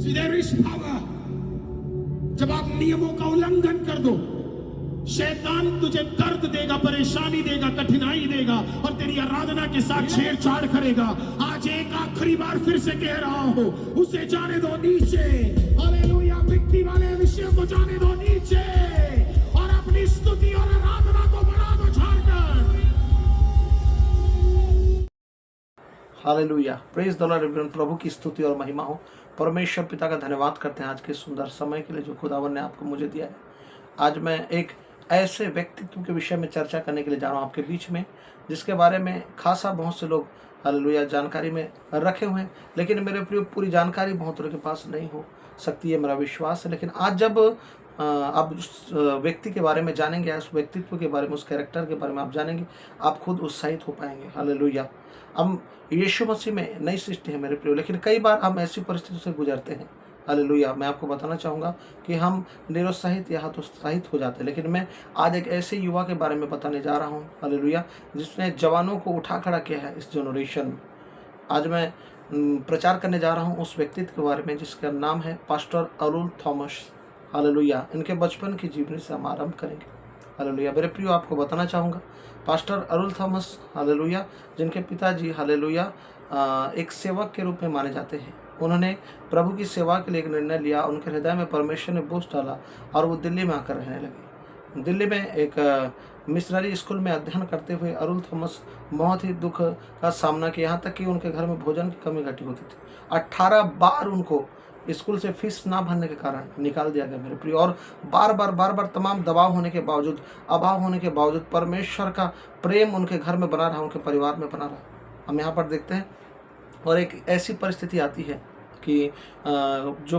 there is power. जब आप नियमों का उल्लंघन कर दो, शैतान तुझे दर्द देगा, परेशानी देगा, कठिनाई देगा और तेरी आराधना के साथ छेड़छाड़ करेगा। आज एक आखिरी बार फिर से कह रहा हूं, उसे जाने दो नीचे। हालेलुया। मिट्टी वाले विषय को जाने दो नीचे और अपनी स्तुति और आराधना को बढ़ा दो झाड़कर। हालेलुया। Praise the Lord. प्रभु की स्तुति और महिमा हो। परमेश्वर पिता का धन्यवाद करते हैं आज के सुंदर समय के लिए जो खुदावन ने आपको मुझे दिया है। आज मैं एक ऐसे व्यक्तित्व के विषय में चर्चा करने के लिए जा रहा हूँ आपके बीच में, जिसके बारे में खासा बहुत से लोग हालेलुया जानकारी में रखे हुए हैं, लेकिन मेरे प्रिय पूरी जानकारी बहुत लोगों के पास नहीं हो सकती है, मेरा विश्वास है। लेकिन आज जब आप उस व्यक्ति के बारे में जानेंगे, उस व्यक्तित्व के बारे में, उस कैरेक्टर के बारे में आप जानेंगे, आप खुद उत्साहित हो पाएंगे। हालेलुया। हम यीशु मसीह में नई सृष्टि है मेरे प्रिय, लेकिन कई बार हम ऐसी परिस्थितियों से गुजरते हैं। हालेलुया। मैं आपको बताना चाहूँगा कि हम निरुत्साहित या हतोत्साहित हो जाते हैं, लेकिन मैं आज एक ऐसे युवा के बारे में बताने जा रहा हूँ, हालेलुया, जिसने जवानों को उठा खड़ा किया है इस जनरेशन में। आज मैं प्रचार करने जा रहा हूँ उस व्यक्तित्व के बारे में जिसका नाम है पास्टर अरुल थॉमस। हालेलुया। इनके बचपन की जीवनी से हम आरंभ करेंगे। हालेलुया। मेरे प्रियो, आपको बताना चाहूँगा पास्टर अरुल थॉमस, हालेलुया, जिनके पिताजी हालेलुया एक सेवक के रूप में माने जाते हैं। उन्होंने प्रभु की सेवा के लिए एक निर्णय लिया, उनके हृदय में परमेश्वर ने बोझ डाला और वो दिल्ली में आकर रहने लगे। दिल्ली में एक मिशनरी स्कूल में अध्ययन करते हुए अरुल थॉमस बहुत ही दुख का सामना किया, यहाँ तक कि उनके घर में भोजन की कमी घटी होती थी। 18 बार उनको स्कूल से फीस ना भरने के कारण निकाल दिया गया मेरे प्रिय, और बार बार तमाम दबाव होने के बावजूद, अभाव होने के बावजूद परमेश्वर का प्रेम उनके घर में बना रहा, उनके परिवार में बना रहा। हम यहाँ पर देखते हैं और एक ऐसी परिस्थिति आती है कि जो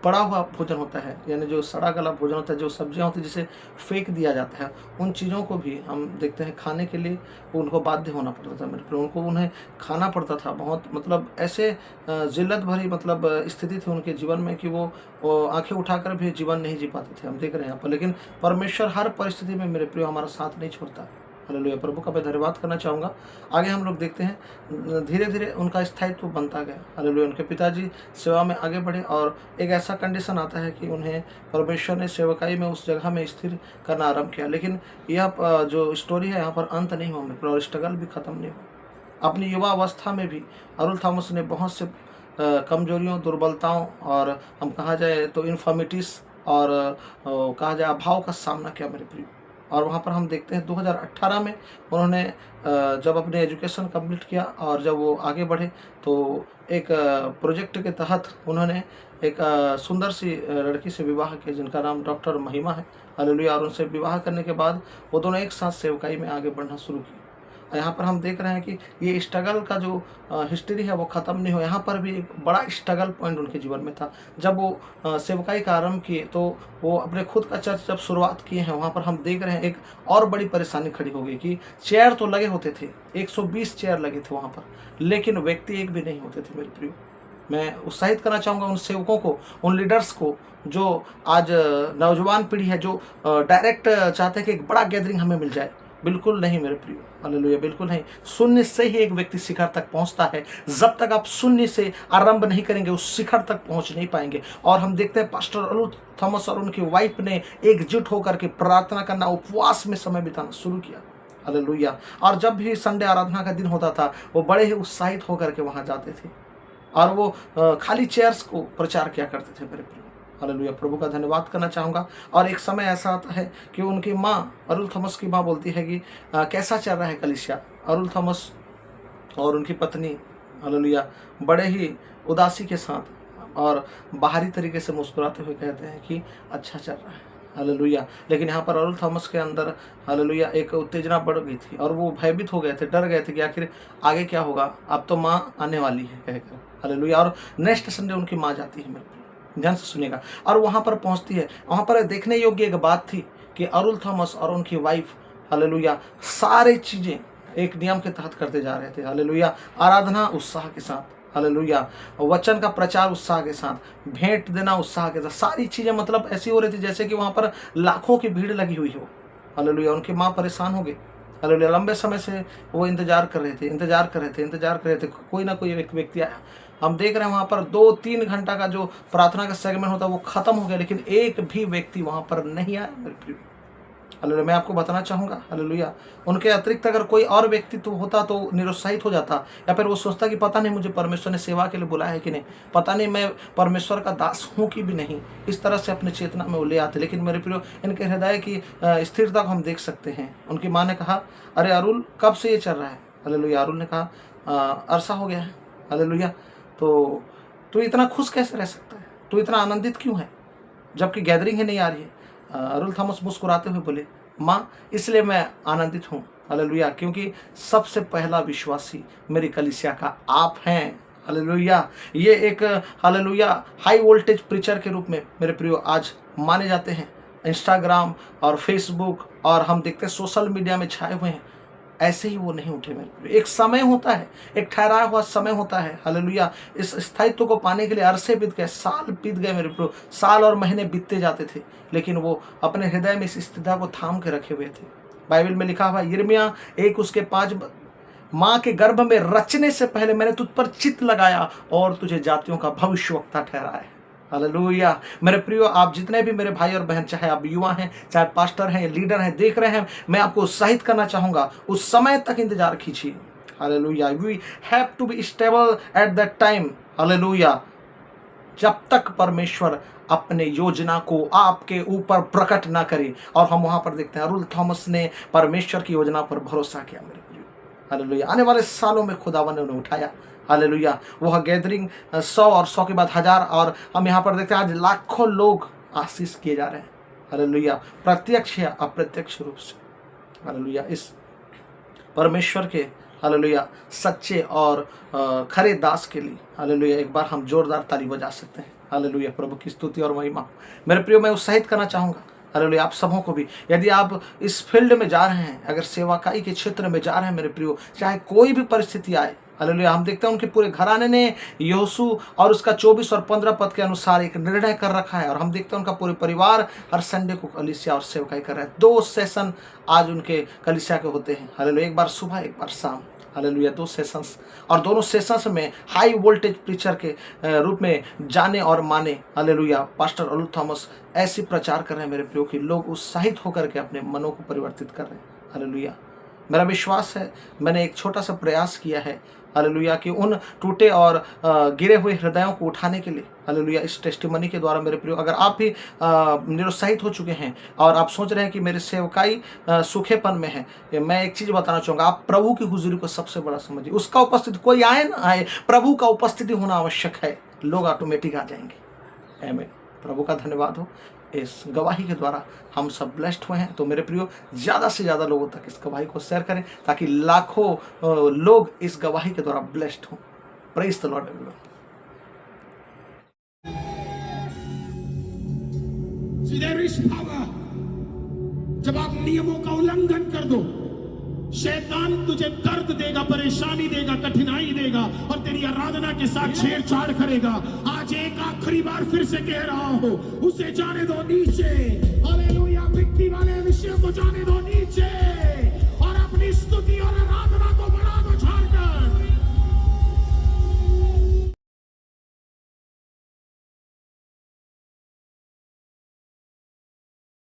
पड़ा हुआ भोजन होता है, यानी जो सड़ा गला भोजन होता है, जो सब्जियां होती है जिसे फेंक दिया जाता है, उन चीज़ों को भी हम देखते हैं खाने के लिए उनको बाध्य होना पड़ता था मेरे प्रिय। उनको उन्हें खाना पड़ता था। बहुत मतलब ऐसे जिल्लत भरी मतलब स्थिति थी उनके जीवन में कि वो आंखें उठाकर भी जीवन नहीं जी पाते थे। हम देख रहे हैं यहाँ पर, लेकिन परमेश्वर हर परिस्थिति में मेरे प्रिय हमारा साथ नहीं छोड़ता। हालेलुया। प्रभु का मैं धन्यवाद करना चाहूँगा। आगे हम लोग देखते हैं धीरे धीरे उनका स्थायित्व बनता गया। हालेलुया। उनके पिताजी सेवा में आगे बढ़े और एक ऐसा कंडीशन आता है कि उन्हें परमेश्वर ने सेवकाई में उस जगह में स्थिर करना आरंभ किया। लेकिन यह जो स्टोरी है यहाँ पर अंत नहीं हुआ मेरे, और स्ट्रगल भी खत्म नहीं हुआ। अपनी युवा अवस्था में भी अरुल थॉमस ने बहुत से कमजोरियों, दुर्बलताओं और हम कहा जाए तो इन्फॉर्मिटीज़ और कहा जाए अभाव का सामना किया मेरे प्रिय। और वहाँ पर हम देखते हैं 2018 में उन्होंने जब अपने एजुकेशन कंप्लीट किया और जब वो आगे बढ़े तो एक प्रोजेक्ट के तहत उन्होंने एक सुंदर सी लड़की से विवाह किया जिनका नाम डॉक्टर महिमा है। हालेलुया। और उनसे विवाह करने के बाद वो दोनों एक साथ सेवकाई में आगे बढ़ना शुरू किया। यहाँ पर हम देख रहे हैं कि ये स्ट्रगल का जो हिस्ट्री है वो ख़त्म नहीं हो। यहाँ पर भी एक बड़ा स्ट्रगल पॉइंट उनके जीवन में था। जब वो सेवकाई का आरंभ किए तो वो अपने खुद का चर्च जब शुरुआत किए हैं, वहाँ पर हम देख रहे हैं एक और बड़ी परेशानी खड़ी हो गई कि चेयर तो लगे होते थे, 120 चेयर लगे थे वहाँ पर, लेकिन व्यक्ति एक भी नहीं होते थे मेरे प्रिय। मैं उत्साहित करना चाहूँगा उन सेवकों को, उन लीडर्स को जो आज नौजवान पीढ़ी है जो डायरेक्ट चाहते हैं कि एक बड़ा गैदरिंग हमें मिल जाए। बिल्कुल नहीं मेरे प्रियो। हालेलुया। बिल्कुल नहीं। शून्य से ही एक व्यक्ति शिखर तक पहुंचता है। जब तक आप शून्य से आरंभ नहीं करेंगे उस शिखर तक पहुंच नहीं पाएंगे। और हम देखते हैं पास्टर अरुल थॉमस और उनकी वाइफ ने एकजुट होकर के प्रार्थना करना, उपवास में समय बिताना शुरू किया। हालेलुया। और जब भी संडे आराधना का दिन होता था वो बड़े ही उत्साहित होकर के वहाँ जाते थे और वो खाली चेयर्स को प्रचार किया करते थे मेरे प्रियो। हालेलुया। प्रभु का धन्यवाद करना चाहूँगा। और एक समय ऐसा आता है कि उनकी माँ, अरुल थॉमस की माँ बोलती है कि कैसा चल रहा है कलीसिया। अरुल थॉमस और उनकी पत्नी हालेलुया बड़े ही उदासी के साथ और बाहरी तरीके से मुस्कुराते हुए कहते हैं कि अच्छा चल रहा है। हालेलुया। लेकिन यहाँ पर अरुल थॉमस के अंदर हालेलुया एक उत्तेजना बढ़ गई थी और वो भयभीत हो गए थे, डर गए थे कि आखिर आगे क्या होगा, अब तो माँ आने वाली है कहकर। हालेलुया। और नेक्स्ट संडे उनकी माँ जाती है मेरे, ध्यान से सुनिएगा, और वहाँ पर पहुँचती है। वहाँ पर देखने योग्य एक बात थी कि अरुल थॉमस और उनकी वाइफ हालेलुया सारी चीज़ें एक नियम के तहत करते जा रहे थे। हालेलुया। आराधना उत्साह के साथ, हालेलुया, वचन का प्रचार उत्साह के साथ, भेंट देना उत्साह के साथ, सारी चीज़ें मतलब ऐसी हो रही थी जैसे कि वहाँ पर लाखों की भीड़ लगी हुई हो। हालेलुया। उनकी माँ परेशान हो गई हालेलुया। लंबे समय से वो इंतजार कर रहे थे, कोई ना कोई एक व्यक्ति आया। हम देख रहे हैं वहाँ पर 2-3 घंटा का जो प्रार्थना का सेगमेंट होता है वो खत्म हो गया, लेकिन एक भी व्यक्ति वहाँ पर नहीं आया मेरे प्रिय। हालेलुया। मैं आपको बताना चाहूँगा, हालेलुया, उनके अतिरिक्त अगर कोई और व्यक्ति तो होता तो निरुत्साहित हो जाता, या फिर वो सोचता कि पता नहीं मुझे परमेश्वर ने सेवा के लिए बुलाया है कि नहीं, पता नहीं मैं परमेश्वर का दास हूँ कि भी नहीं। इस तरह से अपने चेतना में वो ले आते। लेकिन मेरे प्रियो, इनके हृदय की स्थिरता को हम देख सकते हैं। उनकी माँ ने कहा, अरे अरुल, कब से ये चल रहा है? हालेलुया। अरुल ने कहा, अरसा हो गया है। हालेलुया। तो तू इतना खुश कैसे रह सकता है? तू इतना आनंदित क्यों है जबकि गैदरिंग ही नहीं आ रही है? अरुल थॉमस मुस्कुराते हुए बोले, माँ, इसलिए मैं आनंदित हूँ, हालेलुया, क्योंकि सबसे पहला विश्वासी मेरी कलीसिया का आप हैं। हालेलुया। ये एक हालेलुया हाई वोल्टेज प्रीचर के रूप में मेरे प्रियो आज माने जाते हैं। इंस्टाग्राम और फेसबुक और हम देखते हैं सोशल मीडिया में छाए हुए हैं। ऐसे ही वो नहीं उठे मेरे प्रियो। एक समय होता है, एक ठहराया हुआ समय होता है। हालेलुया। इस स्थायित्व को पाने के लिए अरसे बीत गए, साल बीत गए मेरे प्रियो, साल और महीने बीतते जाते थे, लेकिन वो अपने हृदय में इस स्थिरता को थाम के रखे हुए थे। बाइबल में लिखा हुआ, यिर्मयाह 1:5, माँ के गर्भ में रचने से पहले मैंने तुझ पर चित्त लगाया और तुझे जातियों का भविष्यवक्ता ठहराया। हालेलुया। मेरे प्रियो, आप जितने भी मेरे भाई और बहन, चाहे आप युवा हैं, चाहे पास्टर हैं, लीडर हैं, देख रहे हैं, मैं आपको उत्साहित करना चाहूँगा, उस समय तक इंतजार कीजिए। Hallelujah. We have to be stable at that time. Hallelujah. जब तक परमेश्वर अपने योजना को आपके ऊपर प्रकट ना करे। और हम वहाँ पर देखते हैं, अरुल थॉमस ने परमेश्वर की योजना पर भरोसा किया मेरे प्रियो। हालेलुया। आने वाले सालों में खुदावन ने उन्हें उठाया। हालेलुया। वह गैदरिंग 100 और 100 के बाद 1000, और हम यहाँ पर देखते हैं आज लाखों लोग आशीष किए जा रहे हैं। हालेलुया। प्रत्यक्ष या अप्रत्यक्ष रूप से। हालेलुया। इस परमेश्वर के हालेलुया सच्चे और खरे दास के लिए हालेलुया एक बार हम जोरदार ताली बजा सकते हैं। हालेलुया। प्रभु की स्तुति और महिमा। मेरे प्रियो, मैं उत्साहित करना चाहूँगा, हालेलुया, आप सबों को भी, यदि आप इस फील्ड में जा रहे हैं, अगर सेवाकाई के क्षेत्र में जा रहे हैं मेरे प्रियो, चाहे कोई भी परिस्थिति आए, हालेलुया, हम देखते हैं उनके पूरे घराने ने यहोशू और उसका 24 और 15 पद के अनुसार एक निर्णय कर रखा है। और हम देखते हैं उनका पूरे परिवार हर संडे को कलीसिया और सेवकाई कर रहा है। 2 सेशन आज उनके कलीसिया के होते हैं। हालेलुया। एक बार सुबह, एक बार शाम। हालेलुया। 2 सेशंस, और दोनों सेशंस में हाई वोल्टेज प्रीचर के रूप में जाने और माने हालेलुया पास्टर अरुल थॉमस ऐसे प्रचार कर रहे हैं मेरे प्रियो कि लोग उत्साहित होकर के अपने मनों को परिवर्तित कर रहे हैं। हालेलुया। मेरा विश्वास है, मैंने एक छोटा सा प्रयास किया है हालेलुया कि उन टूटे और गिरे हुए हृदयों को उठाने के लिए हालेलुया इस टेस्टिमनी के द्वारा मेरे प्रियो, अगर आप भी निरुत्साहित हो चुके हैं और आप सोच रहे हैं कि मेरी सेवकाई सूखेपन में है, मैं एक चीज़ बताना चाहूँगा, आप प्रभु की हुजूरी को सबसे बड़ा समझिए। उसका उपस्थिति, कोई आए ना आए, प्रभु का उपस्थिति होना आवश्यक है, लोग ऑटोमेटिक आ जाएंगे। आमीन। प्रभु का धन्यवाद हो। इस गवाही के द्वारा हम सब ब्लेस्ड हुए हैं। तो मेरे प्रियो, ज़्यादा से ज़्यादा लोगों तक इस गवाही को शेयर करें ताकि लाखों लोग इस गवाही के द्वारा ब्लेस्ड हों। Praise the Lord everyone. There is power। जब आप नियमों का उल्लंघन कर दो, शैतान तुझे दर्द देगा, परेशानी देगा, कठिनाई देगा और तेरी आराधना के साथ छेड़छाड़ करेगा। आज एक आखिरी बार फिर से कह रहा हूं, उसे जाने दो नीचे। हालेलुया। मिट्टी वाले विषयों को जाने दो नीचे।